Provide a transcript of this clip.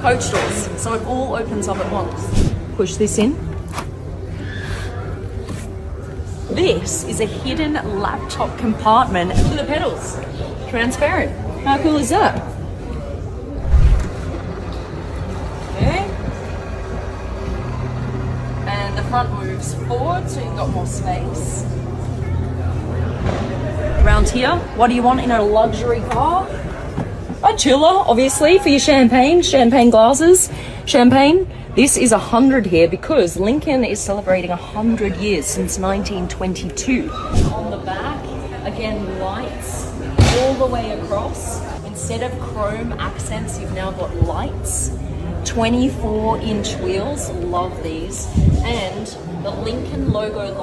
coach doors, so it all opens up at once. Push this in. This is a hidden laptop compartment. Look at the pedals, transparent. How cool is that? Okay. And the front moves forward, so you've got more space. Around here, what do you want in a luxury car? A chiller, obviously, for your champagne glasses. Champagne. This is 100 here because Lincoln is celebrating 100 years since 1922. On the back, again, lights all the way across. Instead of chrome accents, you've now got lights. 24-inch wheels, love these. And the Lincoln logo light